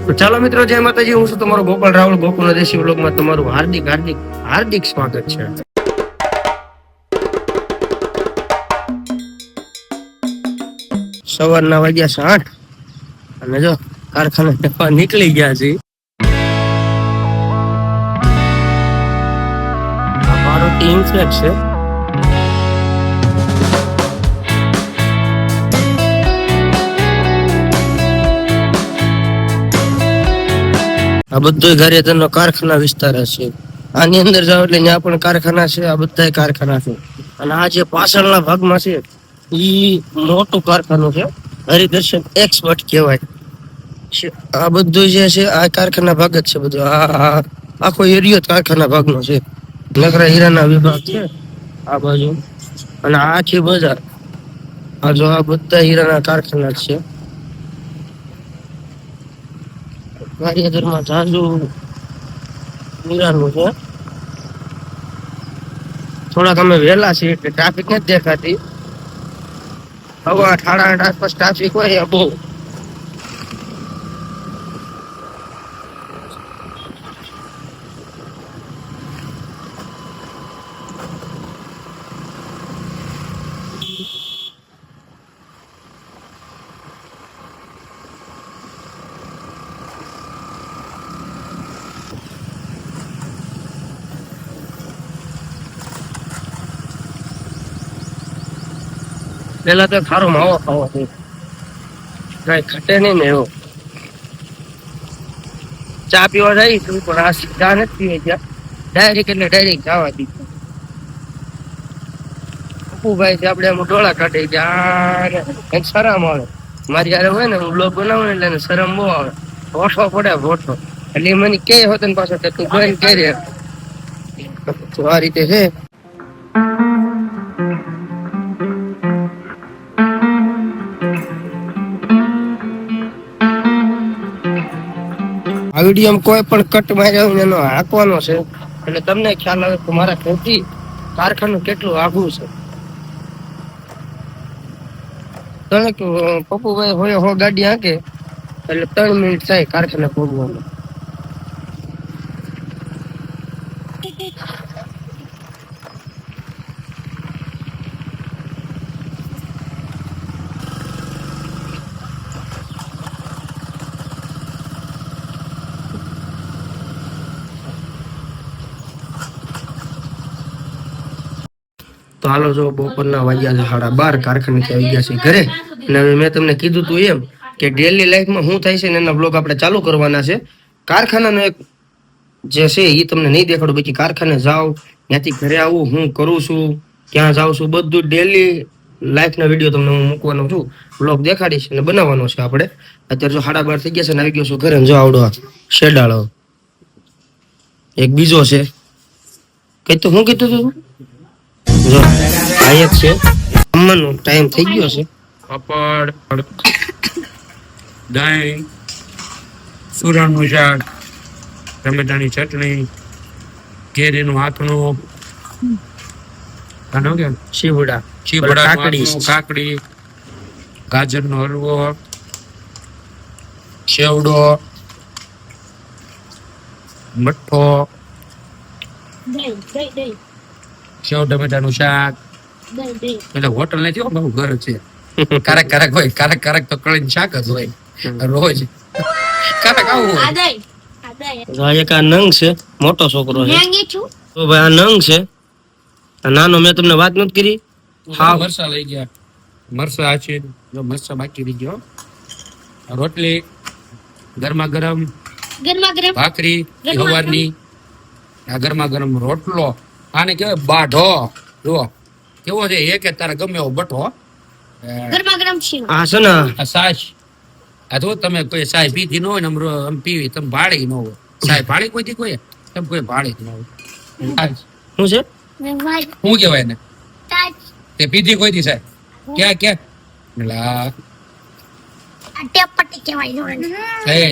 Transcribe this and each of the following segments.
તો ચાલો મિત્રો, જય માતાજી. હું છું તમારો ગોપાલ રાવળ. ગોકુલ દેશી વ્લોગમાં તમારું હાર્દિક હાર્દિક હાર્દિક સ્વાગત છે. સવારના વાગ્યા 8 અને જો કારખાના નીકળી ગયા છે. મારો ટીમ ફ્લેટ છે. આ બધો ગારિયાધારનો કારખાના વિસ્તાર છે. આની અંદર જાવ એટલે ત્યાં પણ કારખાના છે. આ બધા કારખાના છે. અને આ જે પાછળના ભાગમાં છે ઈ મોટું કારખાનું છે. હરિદર્શન એક્સપર્ટ કહેવાય. આ બધું જે છે આ કારખાના ભાગ જ છે. બધું આ આખો એરિયો કારખાના ભાગનો છે. નકરા હીરાના વિભાગ છે આ બાજુ, અને આ આખી બજાર. આ જો આ બધા હીરાના કારખાના જ છે. ગારિયાધારમાં જાજુ હીરાનું છે. થોડાક અમે વહેલા છીએ એટલે ટ્રાફિક નથી દેખાતી. હવે 8:30 આસપાસ ટ્રાફિક હોય બહુ. પેલા તો ખારો માવો ખાવો છે, કઈ ખટે નહીં ને એવો. ચા પીવા જાય તું પણ આ ચા નથી પીવી ત્યાં. ડાયરેક્ટ એટલે ડાયરેક્ટ જવા દીધું. પપ્પુભાઈ છે આપડે આમ ડોળા કાઢી ગયા. શરમ આવે મારી યારે હોય ને, હું બ્લોગ બનાવું એટલે એને શરમ બહુ આવે. ભોઠો પડે ભોઠો. એટલે એ મને કે હોત ને પાછો કે તું જોઈને કે રે. તો આ રીતે છે. આ વિડીયો કોઈ પણ કટ માર્યો એનો હાંકવાનો છે એટલે તમને ખ્યાલ આવે કે મારા ઘરથી કારખાનું કેટલું આઘું છે. તને પપ્પુભાઈ હોય ગાડી હાંકે એટલે 3 મિનિટ થાય કારખાને પહોંચવામાં. તો હાલો, જો બપોરના વાગ્યા છે 12:30. કારખાનેથી આવી ગયા છે ઘરે. અને હવે મેં તમને કીધું તું એમ કે ડેલી લાઈફમાં શું થાય છે ને એના બ્લોગ આપણે ચાલુ કરવાના છે. કારખાનાનો એક જે છે એ તમને નહીં દેખાડું. બાકી કારખાને જાઓ, ત્યાંથી ઘરે આવું, હું કરું છું, ક્યાં જાઉં છું, બધું ડેલી લાઈફના વિડીયો તમને હું મૂકવાનો છું. બ્લોગ દેખાડીશ અને બનાવવાનો છે આપણે. અત્યારે જો 12:30 થઈ ગયા છે ને આવી ગયો છું ઘરે. જો આવડો શેડાળો એક બીજો છે. કઈ તો હું કીધું તું જો આયત છે. જમવાનો ટાઈમ થઈ ગયો છે. પાપડ, દહીં, સુરણનું શાક, ટમેટાની ચટણી, કેરીનું આથણું, શીવડા, કાકડી, ગાજરનો હલવો, સેવડો, મઠ્ઠો, સેવ ટમેટાનું શાક. એટલે હોટલ નથી હો, બહુ ઘર છે. કારક હોય, કારક તો કળીને શાક જ હોય રોજ. કારક આવું હોય. એક આ નંગ છે, મોટો છોકરો છે. તો ભાઈ આ નંગ છે. નાનો મેં તમને વાત નથી કરી. હા, મરસા લઈ ગયા. મરસા છે, જો મરસા બાકી રહી ગયો. રોટલી ગરમા ગરમ ભાખરી સવારની. આ ગરમા ગરમ રોટલો. આને કહેવાય બાઢો. જો કેવો છે એ કે તારે ગમે એવો બટો. આ છે ને આ સાસ. આ તો તમે કોઈ સાય પીધી ન હોય ને આમ પીવી તમે ભાડી ન હોય. સાય ભાડી કોઈ દી કોઈ તમે કોઈ ભાડી ન હોય. શું છે, શું કેવાય ને તે પીધી કોઈ દી સાહેબ? ક્યાં ક્યાં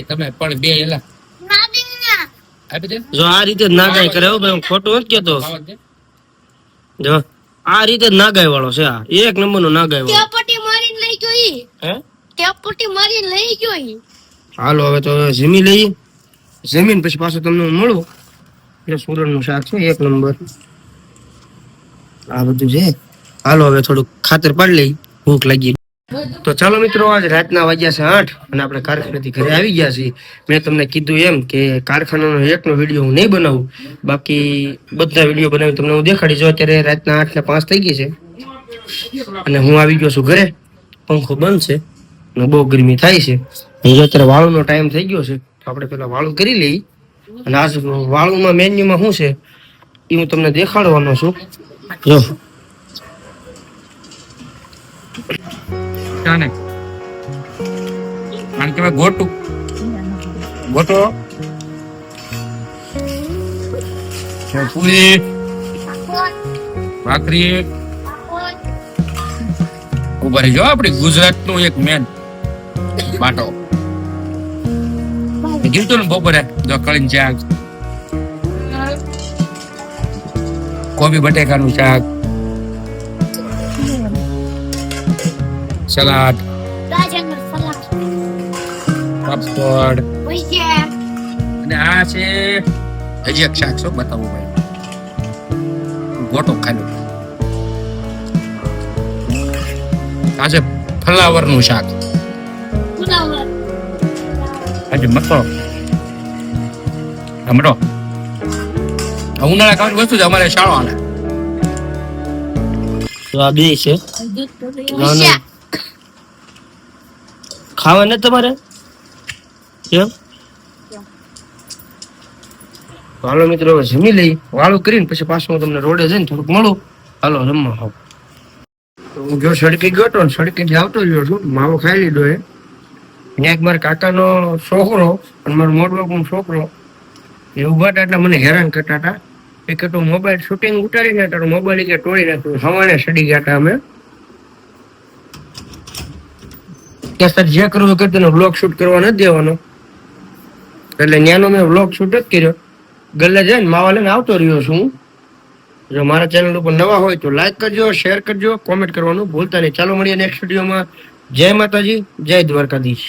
તમે પણ બે એલા આપી દે. જો આ રીતે નાગાઈ કરે ખોટું નથી કેતો. જો આ રીતે નાગાઈ વાળો છે. આ એક નંબર નો નાગાઈ વાળો. ટેપટી મારીને લઈ ગયો ઈ. હે ટેપટી મારીને લઈ ગયો ઈ. હાલો હવે તો જમી લઈએ, જમીન પછી પાછું તમને હું મળું. એ સુરણનું શાક છે એક નંબર. આ બધું છે. હાલો હવે થોડુંક ખાતર પાડી લઈ, ભૂખ લાગી. તો ચાલો મિત્રો, આજ રાતના વાગ્યા છે 8 અને આપણે કારખાનેથી ઘરે આવી ગયા છીએ. મેં તમને કીધું એમ કે કારખાનાનો એકનો વિડીયો હું નહીં બનાવું, બાકી બધા વિડીયો બનાવી તમને હું દેખાડી. જો અત્યારે રાતના 8 ને 5 થઈ ગઈ છે અને હું આવી ગયો છું ઘરે. પંખો બંધ છે અને બહુ ગરમી થાય છે. જો અત્યારે વાળુનો ટાઈમ થઈ ગયો છે તો આપણે પેલા વાળું કરી લઈએ. અને આજ વાળુમાં મેન્યુમાં શું છે એ હું તમને દેખાડવાનો છું. જો જાને કારણ કે ગોટો પૂરી ભાખરી ઉભા રહી જો આપડી ગુજરાત નું એક મેન બાટો કીધું ને બપોરે જો કળીન શાક, કોબી બટેકાનું શાક, સલાડ, પાપડ અને આ છે હજી એક શાક. શું બતાવું ભાઈ, ગોટો ખાલી. આ છે ફ્લાવર નું શાક. આજે મતો અમરો ઉનાળા ખાવાની વસ્તુ છે અમારે શાળો આલે. તો આ બે છે ખાવા ને તમારે કેમ? હાલો મિત્રો હવે જમી લઈ, વાળું કરીને પછી પાછું હું તમને રોડે જઈને થોડુંક મળું. હાલો જમવા આવો. તો હું જો સડકી ગયો તો સડકી આવતો રહ્યો છું, માવો ખાઈ લીધો. એક મારા કાકાનો છોકરો અને મારો મોટો બાપુનો છોકરો એ ઉભા હતા એટલે મને હેરાન કરતા હતા. એ કે તું મોબાઈલ શૂટિંગ ઉતારીને તારો મોબાઈલ કે તોડી નાખ્યું. સવારે સડી ગયા હતા અમે કે સર જે કરવું કે તેનો વ્લોગ શૂટ કરવા નથી દેવાનો, એટલે ત્યાંનો મેં વ્લોગ શૂટ જ કર્યો. ગલ્લે જઈને માવા લઈને આવતો રહ્યો છું. જો મારા ચેનલ ઉપર નવા હોય તો લાઈક કરજો, શેર કરજો, કોમેન્ટ કરવાનું ભૂલતા નહીં. ચાલો મળીએ નેક્સ્ટ વિડીયોમાં. જય માતાજી, જય દ્વારકાધીશ.